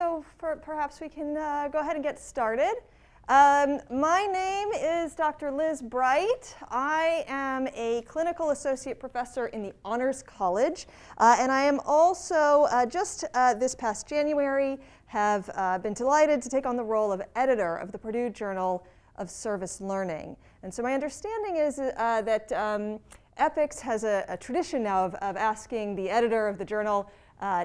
So perhaps we can go ahead and get started. My name is Dr. Liz Bright. I am a clinical associate professor in the Honors College, and I am also, just this past January, have been delighted to take on the role of editor of the Purdue Journal of Service Learning. And so my understanding is that EPICS has a tradition now of asking the editor of the journal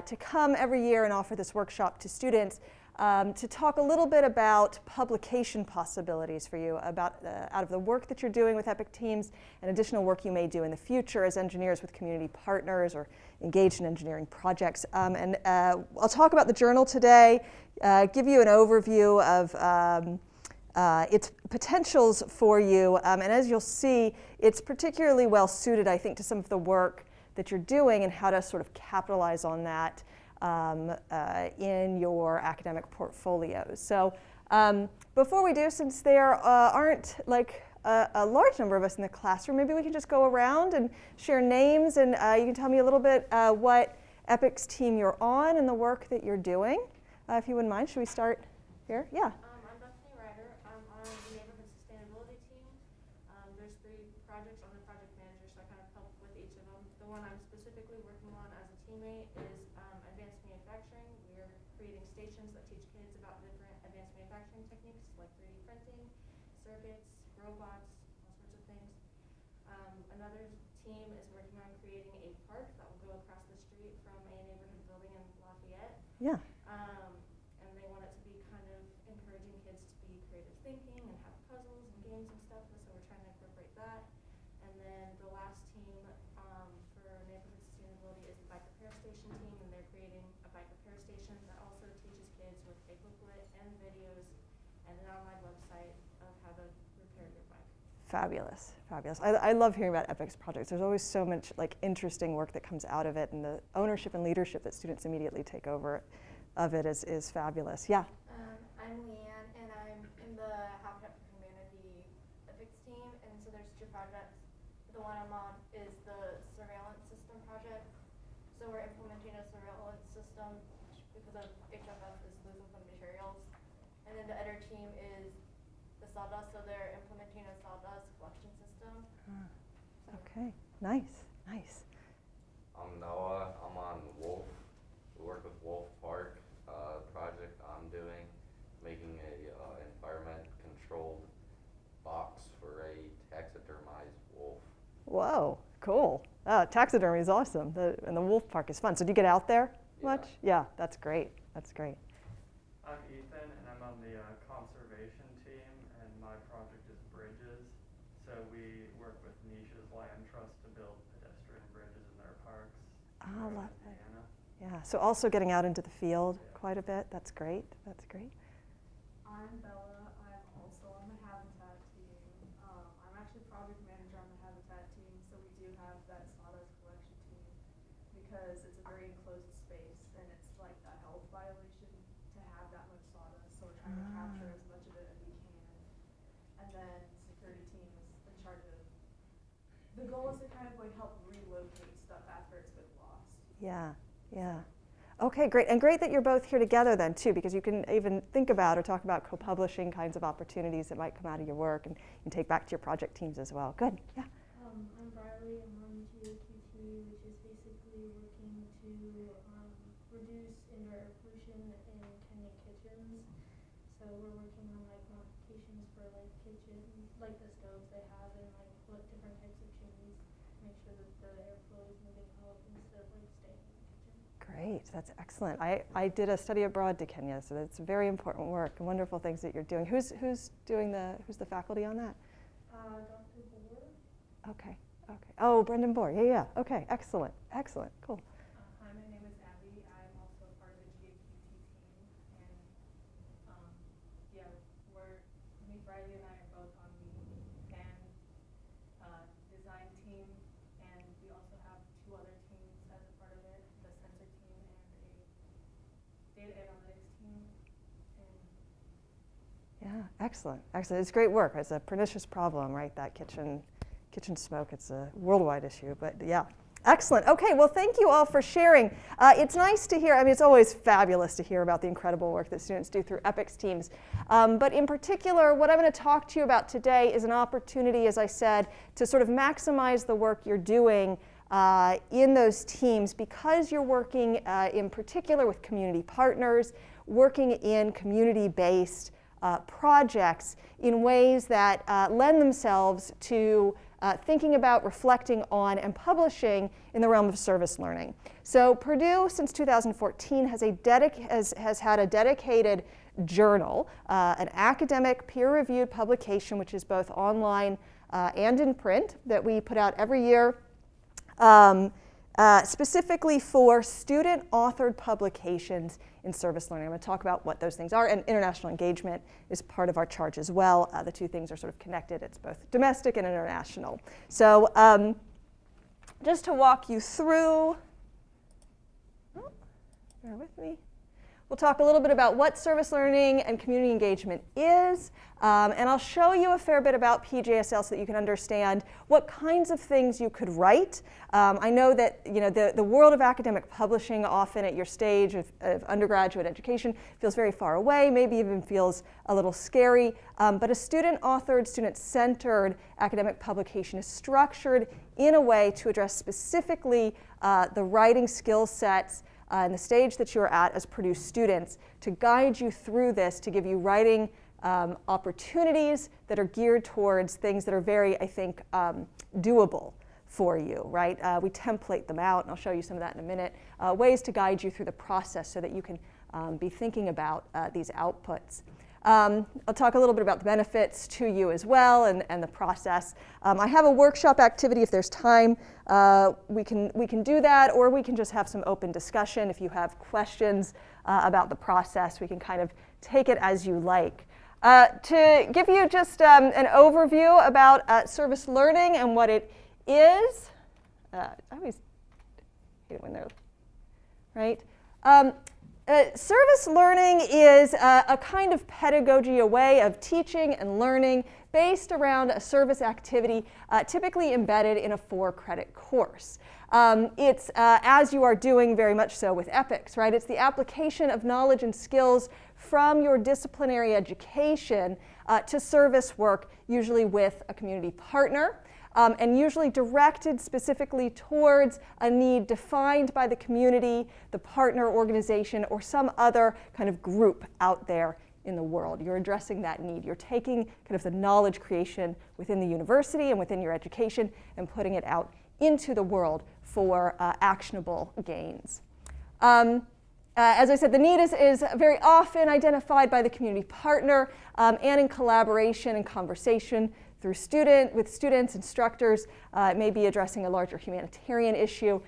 to come every year and offer this workshop to students to talk a little bit about publication possibilities for you, about out of the work that you're doing with EPIC teams and additional work you may do in the future as engineers with community partners or engaged in engineering projects. I'll talk about the journal today, give you an overview of its potentials for you, and as you'll see, it's particularly well suited, I think, to some of the work that you're doing and how to sort of capitalize on that in your academic portfolios. So before we do, since there aren't like a large number of us in the classroom, maybe we can just go around and share names, and you can tell me a little bit what EPICS team you're on and the work that you're doing. If you wouldn't mind, should we start here? Yeah. I'm Bethany Ryder. I'm on the neighborhood sustainability team. There's 3 projects. I'm the project manager, so I kind of help with each of them. The one I'm specifically working on as a teammate is advanced manufacturing. We're creating stations that teach kids about different advanced manufacturing techniques like 3D printing, circuits, robots, all sorts of things. Another team is working on creating a park that will go across the street from a neighborhood building in Lafayette. Yeah. And they want it to be kind of encouraging kids to be creative thinking and have puzzles and games and stuff, so we're trying to incorporate that. And then the last team for neighborhood sustainability is the bike repair station team, and they're creating a bike repair station that also teaches kids with a booklet and videos and an online website of how to repair your bike. Fabulous, fabulous. I love hearing about EPICS projects. There's always so much like interesting work that comes out of it, and the ownership and leadership that students immediately take over of it is fabulous. Yeah. I'm Leanne, and I'm in the Habitat for Humanity EPICS team, and so there's 2 projects. The one I'm on is the surveillance system project. So we're implementing a surveillance system because of HFF is losing some materials. And then the other team is the sawdust, so they're implementing a sawdust collection system. Okay, nice, nice. I'm Noah. I'm on Wolf. We work with Wolf Park. Project I'm doing, making a environment-controlled box for a taxidermized wolf. Whoa, cool. Taxidermy is awesome, and the wolf park is fun. So do you get out there much? Yeah, that's great. That's great. I'm Ethan, and I'm on the conservation team, and my project is bridges. So we work with Nisha's Land Trust to build pedestrian bridges in their parks. I love that. Yeah, so also getting out into the field quite a bit. That's great. That's great. I'm Bella. I'm also on the Habitat team. I'm actually project manager on the Habitat team, so we do have that sawdust collection team because it's a very enclosed space and it's like a health violation to have that much sawdust, so we're trying to capture as much of it as we can. And then security team is in charge of, the goal is to kind of like help relocate stuff after it's been lost. Yeah, yeah. Okay, great. And great that you're both here together then too, because you can even think about or talk about co-publishing kinds of opportunities that might come out of your work and take back to your project teams as well. Good, yeah. I'm Briley. I'm on GAQT, which is basically working to reduce indoor air pollution in Kenyan kitchens. So we're working on like modifications for like kitchens, like the stoves they have, and like what different types of chimneys, make sure that the airflow is moving out instead of like staying in the kitchen. Great, that's excellent. I did a study abroad to Kenya, so that's very important work and wonderful things that you're doing. Who's the faculty on that? Dr. Bohr. Okay. Oh, Brendan Bohr. Yeah. Okay, excellent, cool. Hi, my name is Abby. I'm also part of the GAQT team, and Briley and I are both on the fan design team, and we also have 2 other teams as a part of it, the sensor team and a data analytics team. Yeah, excellent. It's great work. It's a pernicious problem, right? That kitchen smoke. It's a worldwide issue, but yeah. Excellent. Okay, well, thank you all for sharing. It's nice to hear, I mean, it's always fabulous to hear about the incredible work that students do through EPICS teams. But in particular, what I'm going to talk to you about today is an opportunity, as I said, to sort of maximize the work you're doing in those teams, because you're working in particular with community partners, working in community-based projects in ways that lend themselves to thinking about, reflecting on, and publishing in the realm of service learning. So Purdue, since 2014, has had a dedicated journal, an academic peer-reviewed publication, which is both online and in print, that we put out every year, specifically for student-authored publications in service learning. I'm going to talk about what those things are, and international engagement is part of our charge as well. The two things are sort of connected. It's both domestic and international. So just to walk you through, bear with me. We'll talk a little bit about what service learning and community engagement is, and I'll show you a fair bit about PJSL so that you can understand what kinds of things you could write. I know that the world of academic publishing, often at your stage of undergraduate education, feels very far away, maybe even feels a little scary, but a student-authored, student-centered academic publication is structured in a way to address specifically the writing skill sets and the stage that you're at as Purdue students, to guide you through this, to give you writing opportunities that are geared towards things that are very, I think, doable for you, right? We template them out, and I'll show you some of that in a minute, ways to guide you through the process so that you can be thinking about these outputs. I'll talk a little bit about the benefits to you as well, and the process. I have a workshop activity if there's time. We can do that, or we can just have some open discussion. If you have questions about the process, we can kind of take it as you like. To give you just an overview about service learning and what it is, I always hate it when they're, right? Service learning is a kind of pedagogy, a way of teaching and learning based around a service activity, typically embedded in a 4-credit course. It's, as you are doing very much so with EPICS, right? It's the application of knowledge and skills from your disciplinary education to service work, usually with a community partner. And usually directed specifically towards a need defined by the community, the partner organization, or some other kind of group out there in the world. You're addressing that need. You're taking kind of the knowledge creation within the university and within your education and putting it out into the world for actionable gains. As I said, the need is very often identified by the community partner and in collaboration and conversation with students, instructors. It may be addressing a larger humanitarian issue.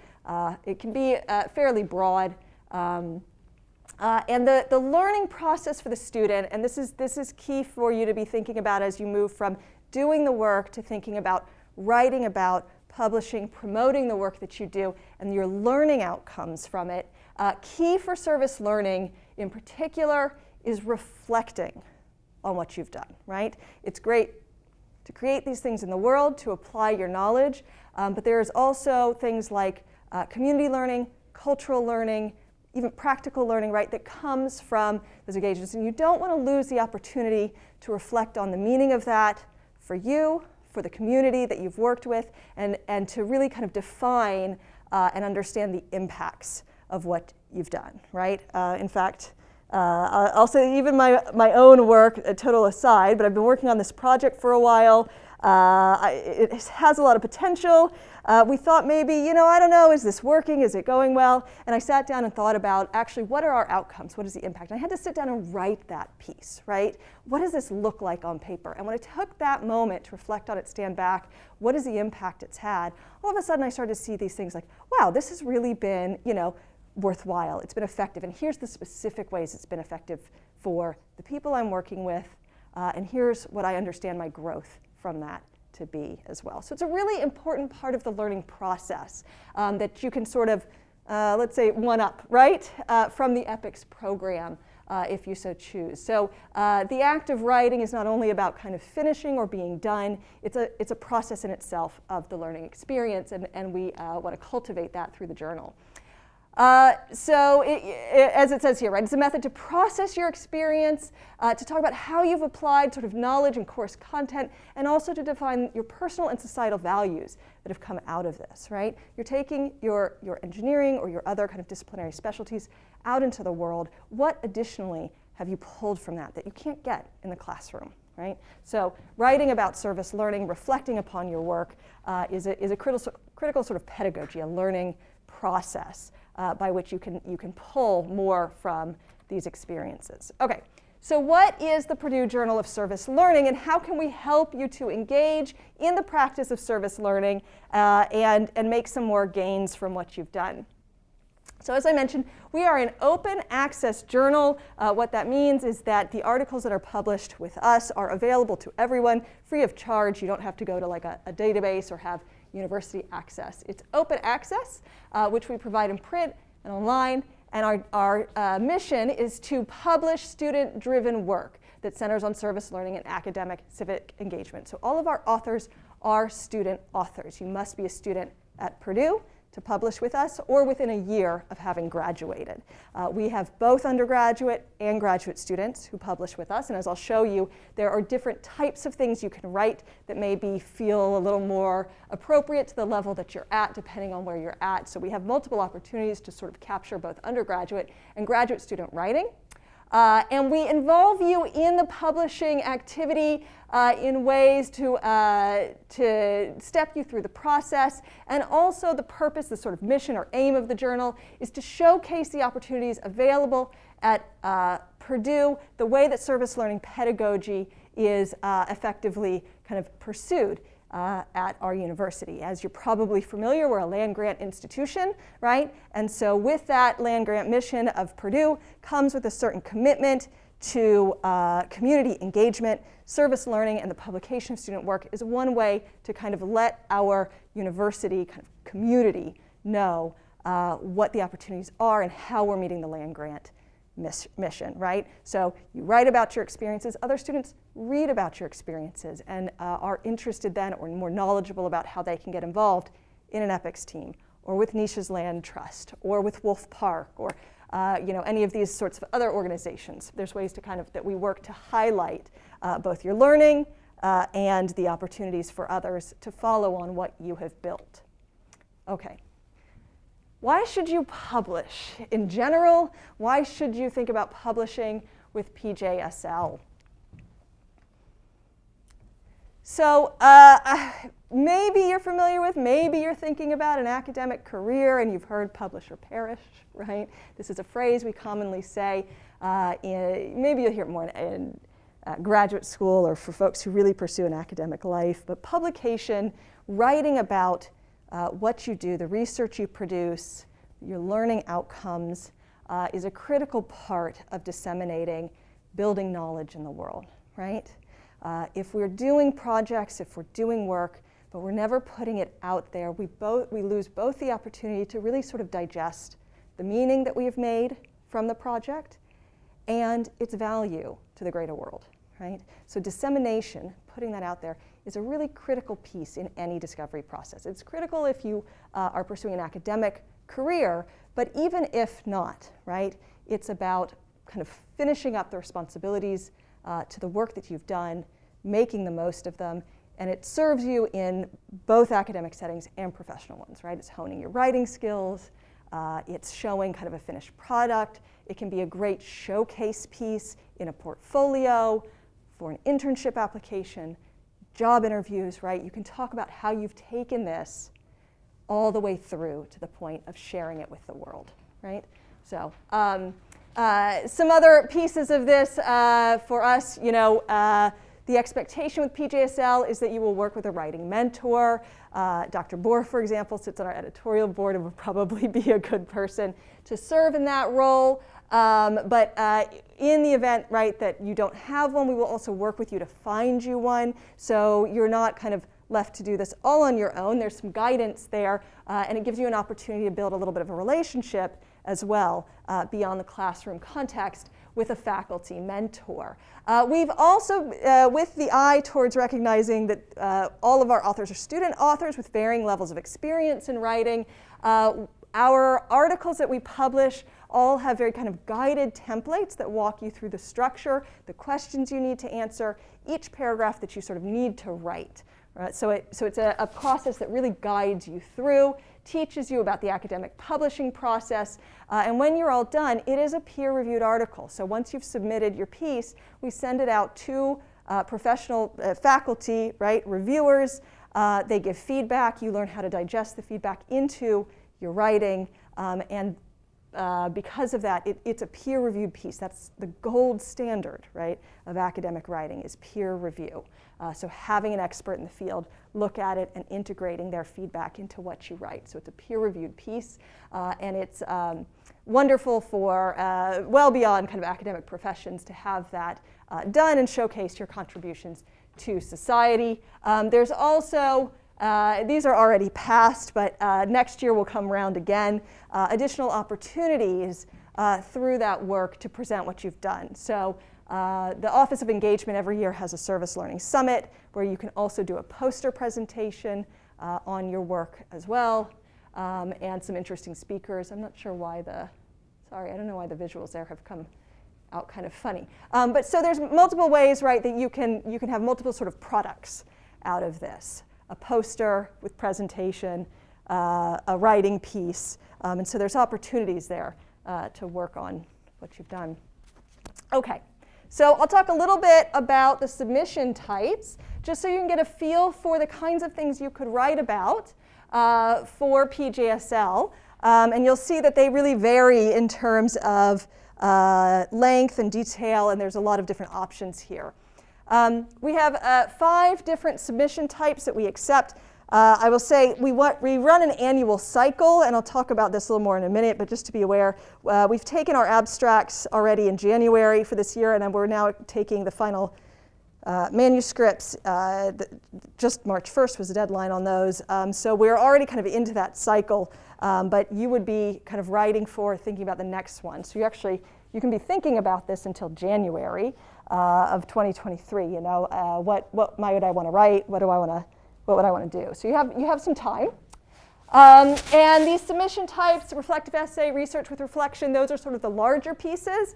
It can be fairly broad. And the learning process for the student, and this is key for you to be thinking about as you move from doing the work to thinking about writing about, publishing, promoting the work that you do, and your learning outcomes from it. Key for service learning in particular is reflecting on what you've done, right? It's great to create these things in the world, to apply your knowledge, but there's also things like community learning, cultural learning, even practical learning, right, that comes from those engagements. And you don't want to lose the opportunity to reflect on the meaning of that for you, for the community that you've worked with, and to really kind of define and understand the impacts of what you've done, right? In fact, I'll say even my own work, a total aside, but I've been working on this project for a while. It has a lot of potential. We thought maybe, I don't know, is this working? Is it going well? And I sat down and thought about actually what are our outcomes? What is the impact? And I had to sit down and write that piece, right? What does this look like on paper? And when I took that moment to reflect on it, stand back, what is the impact it's had? All of a sudden I started to see these things like, wow, this has really been, worthwhile. It's been effective, and here's the specific ways it's been effective for the people I'm working with, and here's what I understand my growth from that to be as well. So it's a really important part of the learning process that you can sort of, let's say, one-up, right, from the EPICS program if you so choose. So the act of writing is not only about kind of finishing or being done, it's a process in itself of the learning experience, and we want to cultivate that through the journal. So as it says here, right, it's a method to process your experience, to talk about how you've applied sort of knowledge and course content, and also to define your personal and societal values that have come out of this, right? You're taking your engineering or your other kind of disciplinary specialties out into the world. What additionally have you pulled from that you can't get in the classroom, right? So writing about service learning, reflecting upon your work is a critical sort of pedagogy, a learning process by which you can pull more from these experiences. Okay, so what is the Purdue Journal of Service Learning, and how can we help you to engage in the practice of service learning and make some more gains from what you've done? So as I mentioned, we are an open access journal. What that means is that the articles that are published with us are available to everyone free of charge. You don't have to go to like a database or have university access. It's open access, which we provide in print and online, and our mission is to publish student-driven work that centers on service learning and academic civic engagement. So all of our authors are student authors. You must be a student at Purdue to publish with us, or within a year of having graduated. We have both undergraduate and graduate students who publish with us, and as I'll show you, there are different types of things you can write that maybe feel a little more appropriate to the level that you're at, depending on where you're at. So we have multiple opportunities to sort of capture both undergraduate and graduate student writing. And we involve you in the publishing activity in ways to step you through the process. And also the purpose, the sort of mission or aim of the journal is to showcase the opportunities available at Purdue, the way that service learning pedagogy is effectively kind of pursued at our university. As you're probably familiar, we're a land-grant institution, right? And so with that land-grant mission of Purdue comes with a certain commitment to community engagement. Service learning and the publication of student work is one way to kind of let our university kind of community know what the opportunities are and how we're meeting the land-grant mission, right? So you write about your experiences, other students read about your experiences and are interested then or more knowledgeable about how they can get involved in an EPICS team or with Nisha's Land Trust or with Wolf Park or any of these sorts of other organizations. There's ways to kind of that we work to highlight both your learning and the opportunities for others to follow on what you have built. Okay. Why should you publish? In general, why should you think about publishing with PJSL? So maybe you're familiar with, maybe you're thinking about an academic career and you've heard publish or perish, right? This is a phrase we commonly say. Maybe you'll hear it more in graduate school or for folks who really pursue an academic life. But publication, writing about what you do, the research you produce, your learning outcomes is a critical part of disseminating, building knowledge in the world, right? If we're doing projects, if we're doing work, but we're never putting it out there, we lose both the opportunity to really sort of digest the meaning that we have made from the project and its value to the greater world, right? So dissemination, putting that out there, is a really critical piece in any discovery process. It's critical if you are pursuing an academic career, but even if not, right? It's about kind of finishing up the responsibilities to the work that you've done, making the most of them, and it serves you in both academic settings and professional ones, right? It's honing your writing skills, it's showing kind of a finished product, it can be a great showcase piece in a portfolio, for an internship application, job interviews, right? You can talk about how you've taken this all the way through to the point of sharing it with the world, right? So some other pieces of this for us, the expectation with PJSL is that you will work with a writing mentor. Dr. Bohr, for example, sits on our editorial board and would probably be a good person to serve in that role. But in the event, right, that you don't have one, we will also work with you to find you one. So you're not kind of left to do this all on your own. There's some guidance there, and it gives you an opportunity to build a little bit of a relationship as well beyond the classroom context with a faculty mentor. We've also, with the eye towards recognizing that all of our authors are student authors with varying levels of experience in writing, our articles that we publish all have very kind of guided templates that walk you through the structure, the questions you need to answer, each paragraph that you sort of need to write. Right? So it's a process that really guides you through, teaches you about the academic publishing process, and when you're all done, it is a peer-reviewed article. So once you've submitted your piece, we send it out to professional faculty, right, reviewers. They give feedback. You learn how to digest the feedback into your writing, and because of that, it's a peer-reviewed piece. That's the gold standard, right, of academic writing is peer review. So having an expert in the field look at it and integrating their feedback into what you write. So it's a peer-reviewed piece, and it's wonderful for well beyond kind of academic professions to have that done and showcase your contributions to society. There's also these are already passed, but next year will come around again. Additional opportunities through that work to present what you've done. So the Office of Engagement every year has a Service Learning Summit where you can also do a poster presentation on your work as well, and some interesting speakers. I'm not sure why I don't know why the visuals there have come out kind of funny. But so there's multiple ways, right, that you can have multiple sort of products out of this. A poster with presentation, a writing piece, and so there's opportunities there to work on what you've done. Okay, so I'll talk a little bit about the submission types, just so you can get a feel for the kinds of things you could write about for PJSL, and you'll see that they really vary in terms of length and detail, and there's a lot of different options here. We have 5 different submission types that we accept. I will say we run an annual cycle, and I'll talk about this a little more in a minute, but just to be aware, we've taken our abstracts already in January for this year, and we're now taking the final manuscripts. Just March 1st was the deadline on those, so we're already kind of into that cycle, but you would be kind of writing for thinking about the next one. So you can be thinking about this until January of 2023. You know, what might I want to write? What would I want to do? So you have some time. And these submission types, reflective essay, research with reflection, those are sort of the larger pieces.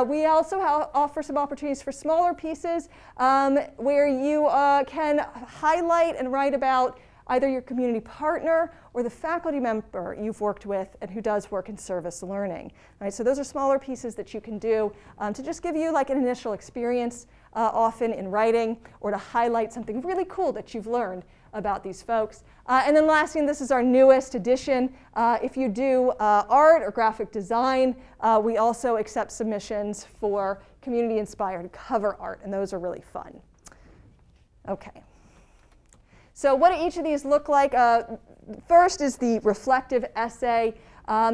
We also offer some opportunities for smaller pieces where you can highlight and write about either your community partner or the faculty member you've worked with and who does work in service learning. Right? So those are smaller pieces that you can do to just give you like an initial experience often in writing, or to highlight something really cool that you've learned about these folks. And then lastly, and this is our newest addition, if you do art or graphic design, we also accept submissions for community-inspired cover art, and those are really fun. Okay. So what do each of these look like? First is the reflective essay.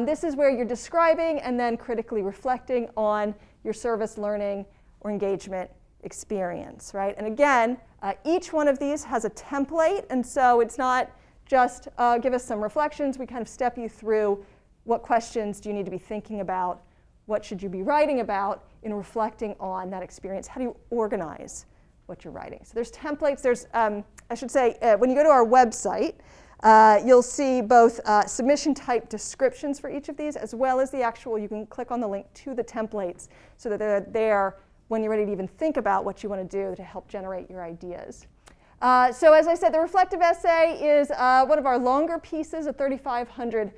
This is where you're describing and then critically reflecting on your service learning or engagement experience, right? And again, each one of these has a template, and so it's not just give us some reflections. We kind of step you through what questions do you need to be thinking about, what should you be writing about in reflecting on that experience. How do you organize what you're writing? So there's templates. There's, I should say, when you go to our website, you'll see both submission type descriptions for each of these, as well as the actual, you can click on the link to the templates so that they're there when you're ready to even think about what you want to do to help generate your ideas. So as I said, the reflective essay is one of our longer pieces, a 3,500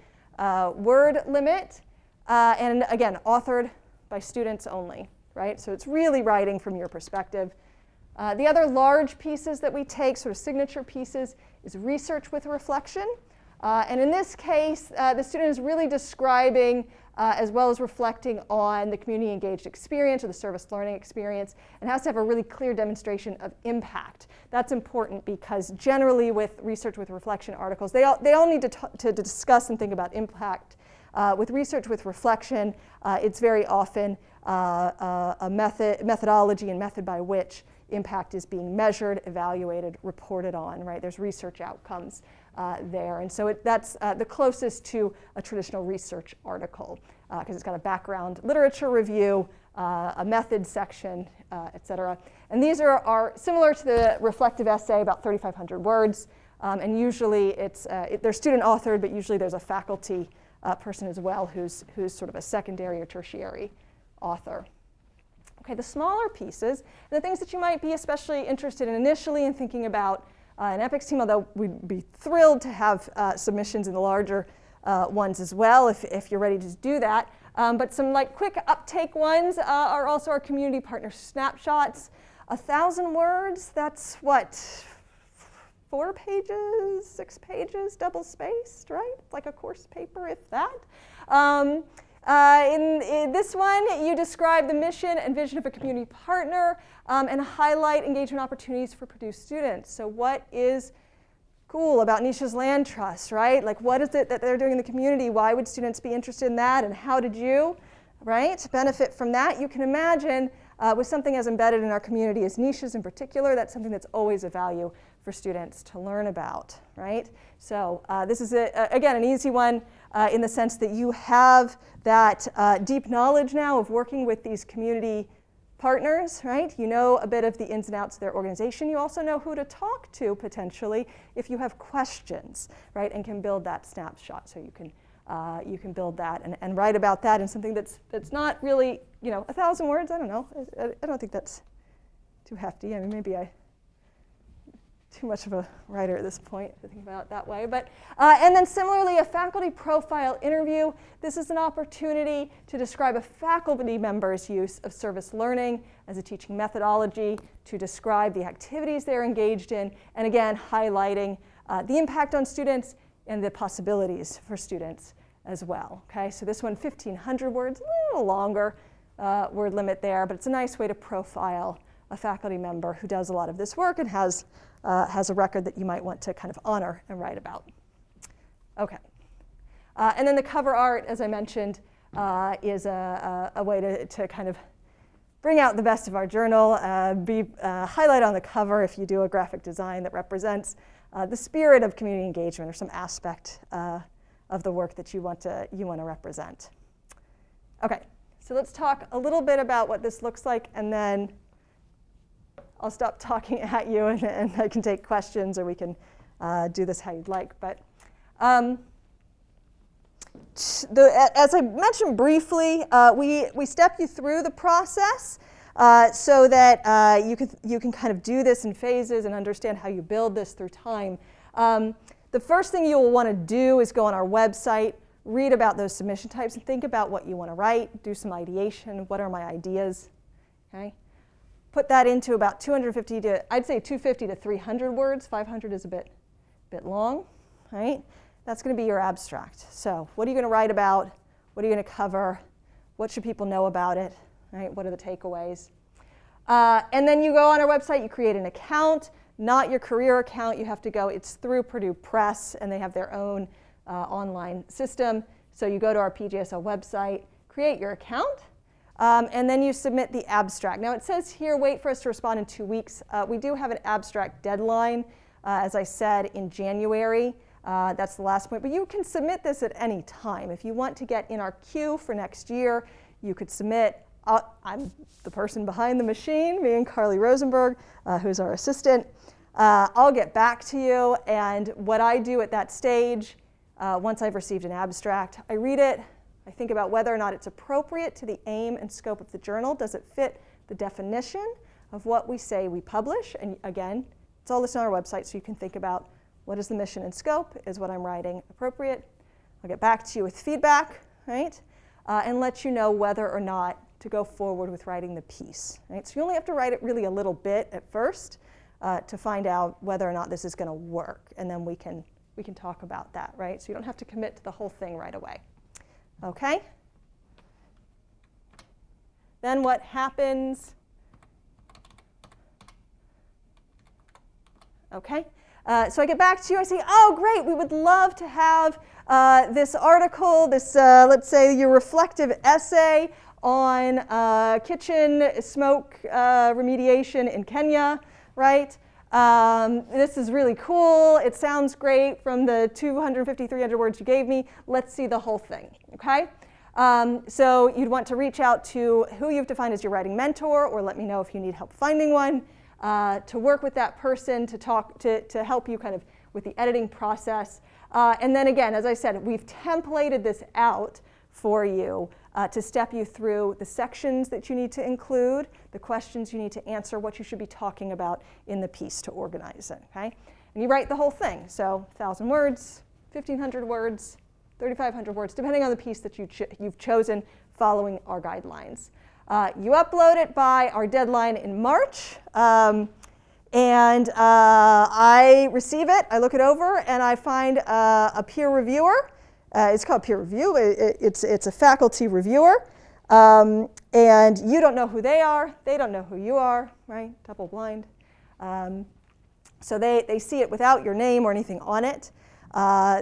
word limit, and again, authored by students only, right? So it's really writing from your perspective. The other large pieces that we take, sort of signature pieces, is research with reflection. And in this case, the student is really describing as well as reflecting on the community engaged experience or the service learning experience, and has to have a really clear demonstration of impact. That's important because generally with research with reflection articles, they all need to discuss and think about impact. With research with reflection, it's very often a methodology and method by which impact is being measured, evaluated, reported on, right? There's research outcomes there. And so that's the closest to a traditional research article. because it's got a background literature review, a method section, et cetera. And these are similar to the reflective essay, about 3,500 words. And usually they're student authored, but usually there's a faculty person as well who's sort of a secondary or tertiary author. Okay, the smaller pieces, and the things that you might be especially interested in initially in thinking about an EPICS team, although we'd be thrilled to have submissions in the larger ones as well if you're ready to do that. But some like quick uptake ones are also our community partner snapshots. 1,000 words, that's what? 4 pages, 6 pages, double spaced, right? It's like a course paper, if that. In this one, you describe the mission and vision of a community partner and highlight engagement opportunities for Purdue students. So what is cool about Nisha's Land Trust, right? Like what is it that they're doing in the community? Why would students be interested in that? And how did you, right, benefit from that? You can imagine with something as embedded in our community as Nisha's in particular, that's something that's always a value for students to learn about, right? So this is, again, an easy one in the sense that you have that deep knowledge now of working with these community partners, right? You know a bit of the ins and outs of their organization. You also know who to talk to potentially if you have questions, right? And can build that snapshot. So you can build that and write about that in something that's not really, 1,000 words. I don't know. I don't think that's too hefty. I mean, maybe too much of a writer at this point to think about it that way. But, and then similarly, a faculty profile interview. This is an opportunity to describe a faculty member's use of service learning as a teaching methodology, to describe the activities they're engaged in, and again, highlighting the impact on students and the possibilities for students as well. Okay, so this one, 1,500 words, a little longer word limit there, but it's a nice way to profile a faculty member who does a lot of this work and has a record that you might want to kind of honor and write about. Okay. And then the cover art, as I mentioned, is a way to kind of bring out the best of our journal, highlight on the cover if you do a graphic design that represents the spirit of community engagement or some aspect of the work that you want to represent. Okay, so let's talk a little bit about what this looks like, and then I'll stop talking at you and I can take questions, or we can do this how you'd like. But as I mentioned briefly, we step you through the process so that you can kind of do this in phases and understand how you build this through time. The first thing you'll want to do is go on our website, read about those submission types, and think about what you want to write, do some ideation. What are my ideas? Okay. Put that into about 250 to, I'd say 250 to 300 words. 500 is a bit long, right? That's going to be your abstract. So what are you going to write about? What are you going to cover? What should people know about it? Right? What are the takeaways? And then you go on our website, you create an account, not your career account. You have to go, it's through Purdue Press, and they have their own online system. So you go to our PGSL website, create your account, and then you submit the abstract. Now it says here, wait for us to respond in 2 weeks. We do have an abstract deadline, as I said, in January. That's the last point. But you can submit this at any time. If you want to get in our queue for next year, you could submit. I'm the person behind the machine, me and Carly Rosenberg, who's our assistant. I'll get back to you. And what I do at that stage, once I've received an abstract, I read it. I think about whether or not it's appropriate to the aim and scope of the journal. Does it fit the definition of what we say we publish? And again, it's all listed on our website, so you can think about what is the mission and scope? Is what I'm writing appropriate? I'll get back to you with feedback, right? And let you know whether or not to go forward with writing the piece, right? So you only have to write it really a little bit at first to find out whether or not this is going to work, and then we can talk about that, right? So you don't have to commit to the whole thing right away. Okay? Then what happens? Okay? So I get back to you, I say, oh great, we would love to have this article, this, let's say your reflective essay on kitchen smoke remediation in Kenya, right? This is really cool, it sounds great from the 250, 300 words you gave me. Let's see the whole thing, okay? So you'd want to reach out to who you've defined as your writing mentor, or let me know if you need help finding one, to work with that person to help you kind of with the editing process. And then again, as I said, we've templated this out for you to step you through the sections that you need to include, the questions you need to answer, what you should be talking about in the piece to organize it, okay? And you write the whole thing, so 1,000 words, 1,500 words, 3,500 words, depending on the piece that you've chosen following our guidelines. You upload it by our deadline in March, and I receive it, I look it over, and I find a peer reviewer. It's called peer review. It's a faculty reviewer. And you don't know who they are. They don't know who you are, right? Double blind. So they see it without your name or anything on it.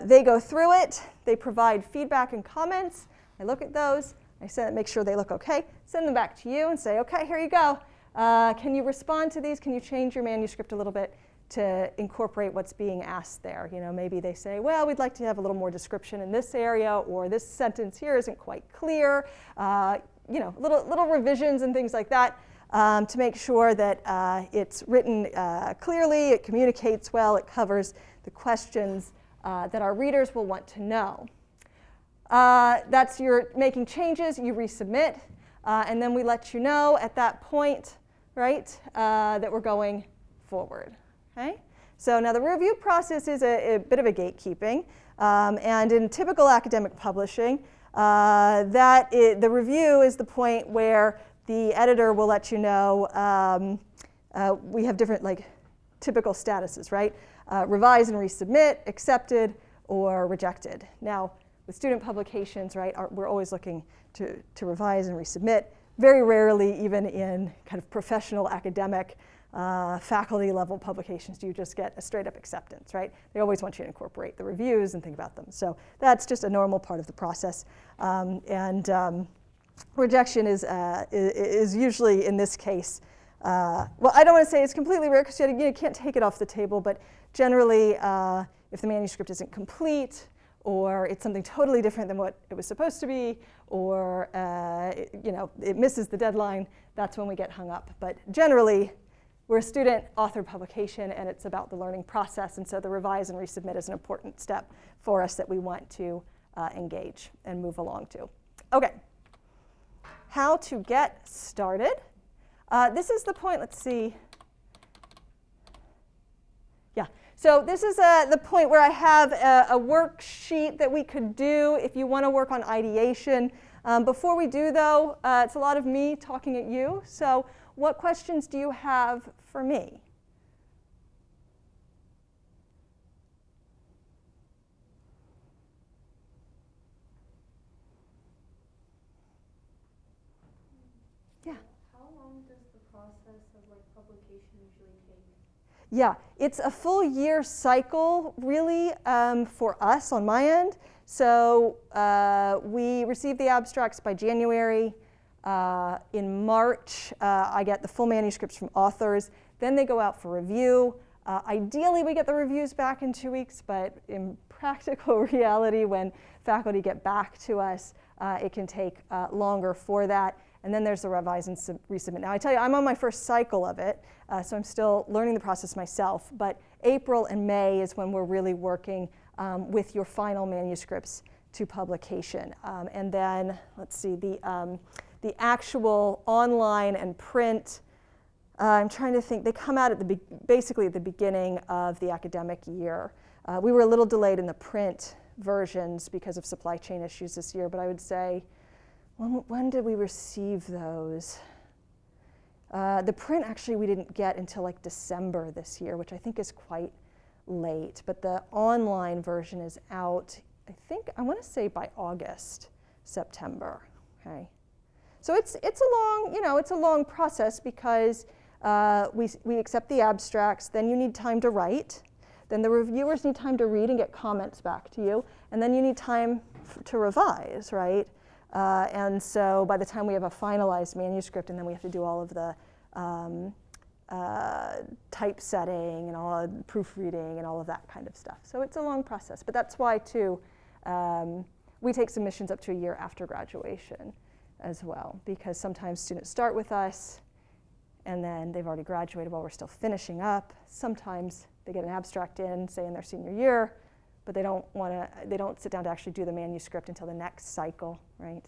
They go through it. They provide feedback and comments. I look at those. I make sure they look okay. Send them back to you and say, okay, here you go. Can you respond to these? Can you change your manuscript a little bit to incorporate what's being asked there? You know, maybe they say, well, we'd like to have a little more description in this area, or this sentence here isn't quite clear. You know, little revisions and things like that to make sure that it's written clearly, it communicates well, it covers the questions that our readers will want to know. That's your making changes, you resubmit, and then we let you know at that point, right, that we're going forward. Okay? So now the review process is a bit of a gatekeeping, and in typical academic publishing, the review is the point where the editor will let you know we have different typical statuses, right? Revise and resubmit, accepted, or rejected. Now, with student publications, right, we're always looking to revise and resubmit. Very rarely, even in kind of professional academic faculty level publications, do you just get a straight up acceptance, right? They always want you to incorporate the reviews and think about them. So that's just a normal part of the process. Rejection is usually, in this case, well, I don't want to say it's completely rare because you can't take it off the table, but generally, if the manuscript isn't complete, or it's something totally different than what it was supposed to be, or it misses the deadline, that's when we get hung up. But generally, we're a student-authored publication, and it's about the learning process, and so the revise and resubmit is an important step for us that we want to engage and move along to. Okay, how to get started. This is the point, let's see. Yeah, so this is the point where I have a worksheet that we could do if you want to work on ideation. Before we do, though, it's a lot of me talking at you, so what questions do you have for me? Yeah. How long does the process of publication usually take? Yeah, it's a full year cycle, really, for us on my end. So we receive the abstracts by January. In March, I get the full manuscripts from authors. Then they go out for review. Ideally, we get the reviews back in 2 weeks, but in practical reality, when faculty get back to us, it can take longer for that. And then there's the revise and resubmit. Now, I tell you, I'm on my first cycle of it, so I'm still learning the process myself. But April and May is when we're really working with your final manuscripts to publication. And then, let's see, the actual online and print, I'm trying to think, they come out at basically at the beginning of the academic year. We were a little delayed in the print versions because of supply chain issues this year, but I would say, when did we receive those? The print, actually, we didn't get until December this year, which I think is quite late. But the online version is out, I want to say by August, September. Okay, so it's a long process because we accept the abstracts. Then you need time to write. Then the reviewers need time to read and get comments back to you, and then you need time to revise, right? And so by the time we have a finalized manuscript, and then we have to do all of the typesetting and all of proofreading and all of that kind of stuff. So it's a long process, but that's why too we take submissions up to a year after graduation as well, because sometimes students start with us and then they've already graduated while we're still finishing up. Sometimes they get an abstract in, say in their senior year, but they don't sit down to actually do the manuscript until the next cycle, right?